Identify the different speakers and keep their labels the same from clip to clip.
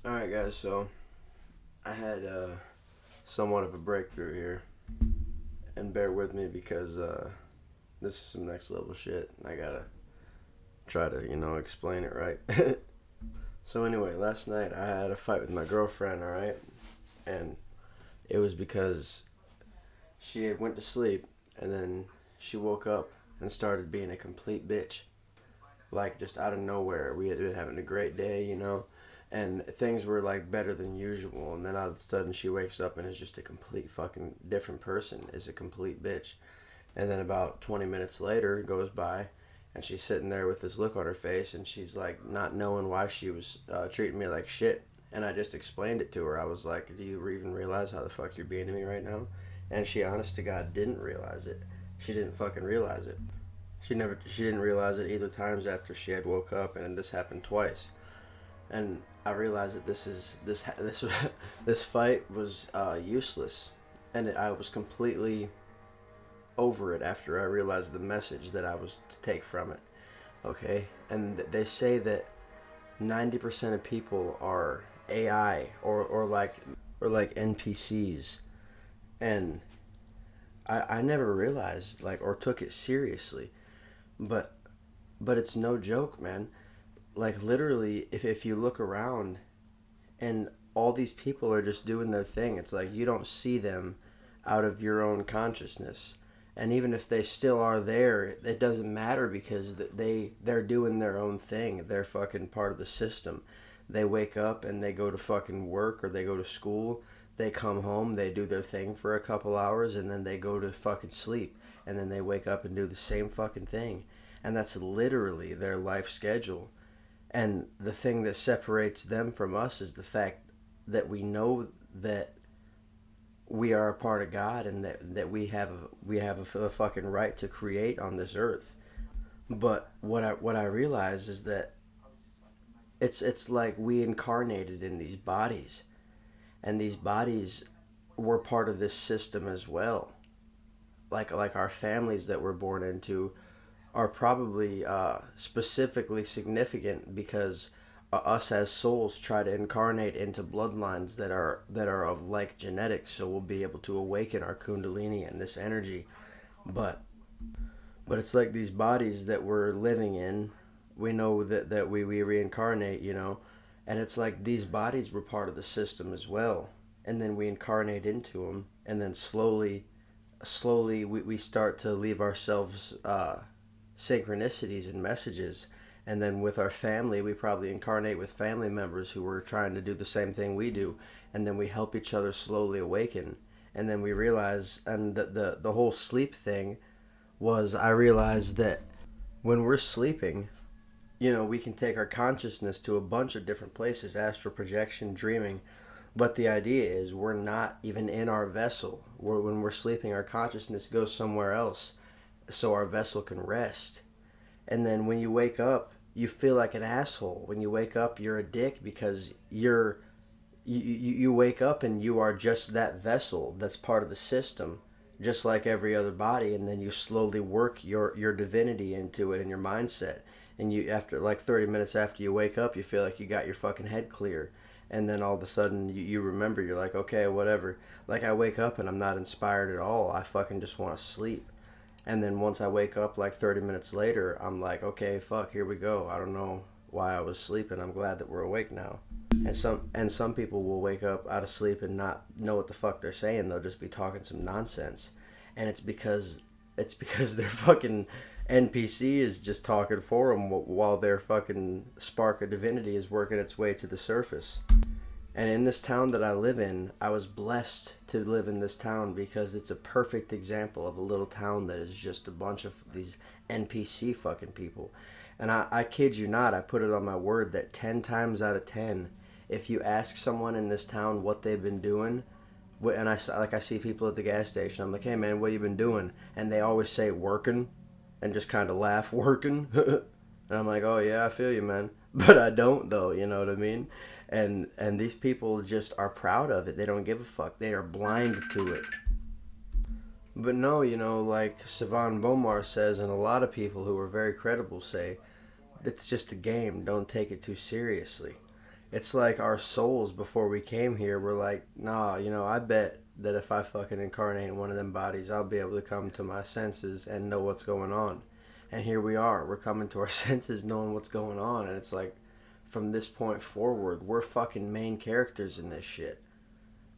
Speaker 1: Alright, guys, so I had somewhat of a breakthrough here. And bear with me because this is some next level shit. I gotta try to, explain it right. So, anyway, last night I had a fight with my girlfriend, alright? And it was because she had went to sleep and then she woke up and started being a complete bitch. Like, just out of nowhere. We had been having a great day. And things were like better than usual, and then all of a sudden she wakes up and is just a complete fucking different person, is a complete bitch. And then about 20 minutes later goes by, and she's sitting there with this look on her face, and she's like not knowing why she was treating me like shit. And I just explained it to her. I was like, do you even realize how the fuck you're being to me right now? And she, honest to God, didn't realize it. She didn't fucking realize it. She didn't realize it either times after she had woke up, and this happened twice. And I realized that this this fight was useless, and I was completely over it after I realized the message that I was to take from it. Okay, and they say that 90% of people are AI or like NPCs, and I never realized or took it seriously, but it's no joke, man. Like, literally, if you look around and all these people are just doing their thing, it's like you don't see them out of your own consciousness. And even if they still are there, it doesn't matter because they're doing their own thing. They're fucking part of the system. They wake up and they go to fucking work or they go to school. They come home, they do their thing for a couple hours, and then they go to fucking sleep. And then they wake up and do the same fucking thing. And that's literally their life schedule. And the thing that separates them from us is the fact that we know that we are a part of God, and that we have a fucking right to create on this earth. But what I realize is that it's like we incarnated in these bodies, and these bodies were part of this system as well. Like our families that we're born into are probably specifically significant because us as souls try to incarnate into bloodlines that are of like genetics, so we'll be able to awaken our kundalini and this energy. But it's like these bodies that we're living in. We know that we reincarnate, and it's like these bodies were part of the system as well, and then we incarnate into them, and then slowly we start to leave ourselves synchronicities and messages. And then with our family, we probably incarnate with family members who are trying to do the same thing we do. And then we help each other slowly awaken. And then we realize, and the whole sleep thing was, I realized that when we're sleeping, we can take our consciousness to a bunch of different places, astral projection, dreaming. But the idea is we're not even in our vessel. When we're sleeping, our consciousness goes somewhere else so our vessel can rest. And then when you wake up, you feel like an asshole. When you wake up, you're a dick because you wake up and you are just that vessel that's part of the system, just like every other body. And then you slowly work your divinity into it and your mindset. And you, after like 30 minutes after you wake up, you feel like you got your fucking head clear. And then all of a sudden you remember, you're like, okay, whatever. Like, I wake up and I'm not inspired at all. I fucking just want to sleep. And then once I wake up like 30 minutes later, I'm like, okay, fuck, here we go. I don't know why I was sleeping. I'm glad that we're awake now. And some people will wake up out of sleep and not know what the fuck they're saying. They'll just be talking some nonsense. And it's because their fucking NPC is just talking for them while their fucking spark of divinity is working its way to the surface. And in this town that I live in, I was blessed to live in this town because it's a perfect example of a little town that is just a bunch of these NPC fucking people. And I kid you not, I put it on my word that 10 times out of 10, if you ask someone in this town what they've been doing, and I see people at the gas station, I'm like, hey man, what you been doing? And they always say working, and just kind of laugh, working. And I'm like, oh yeah, I feel you, man. But I don't, though, you know what I mean? And these people just are proud of it. They don't give a fuck. They are blind to it. But no, like Savan Bomar says, and a lot of people who are very credible say, it's just a game. Don't take it too seriously. It's like our souls before we came here were like, nah, I bet that if I fucking incarnate in one of them bodies, I'll be able to come to my senses and know what's going on. And here we are. We're coming to our senses knowing what's going on. And it's like, from this point forward, we're fucking main characters in this shit.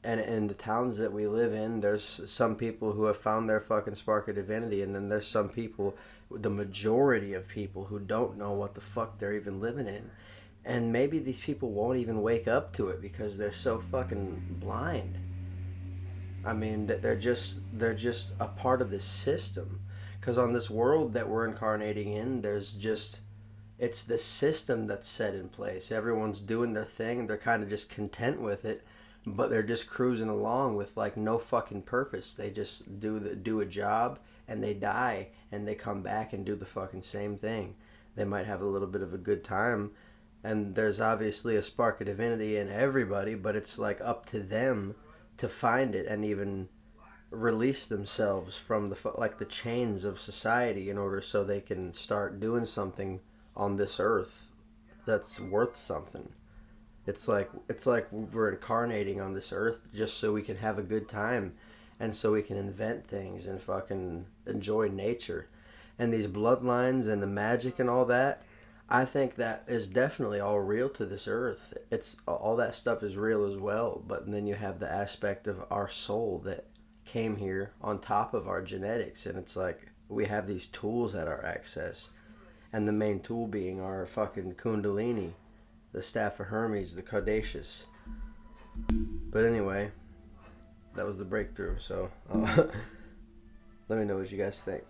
Speaker 1: And in the towns that we live in, there's some people who have found their fucking spark of divinity, and then there's some people, the majority of people, who don't know what the fuck they're even living in. And maybe these people won't even wake up to it because they're so fucking blind. I mean, that they're just a part of this system. Because on this world that we're incarnating in, there's just it's the system that's set in place. Everyone's doing their thing. They're kind of just content with it, but they're just cruising along with like no fucking purpose. They just do a job and they die and they come back and do the fucking same thing. They might have a little bit of a good time, and there's obviously a spark of divinity in everybody, but it's like up to them to find it and even release themselves from the chains of society in order so they can start doing something on this earth that's worth something. It's like we're incarnating on this earth just so we can have a good time and so we can invent things and fucking enjoy nature. And these bloodlines and the magic and all that, I think that is definitely all real to this earth. It's all that stuff is real as well, but then you have the aspect of our soul that came here on top of our genetics, and it's like we have these tools at our access, and the main tool being our fucking kundalini, the staff of Hermes, the Cardaceous. But anyway, that was the breakthrough. So let me know what you guys think.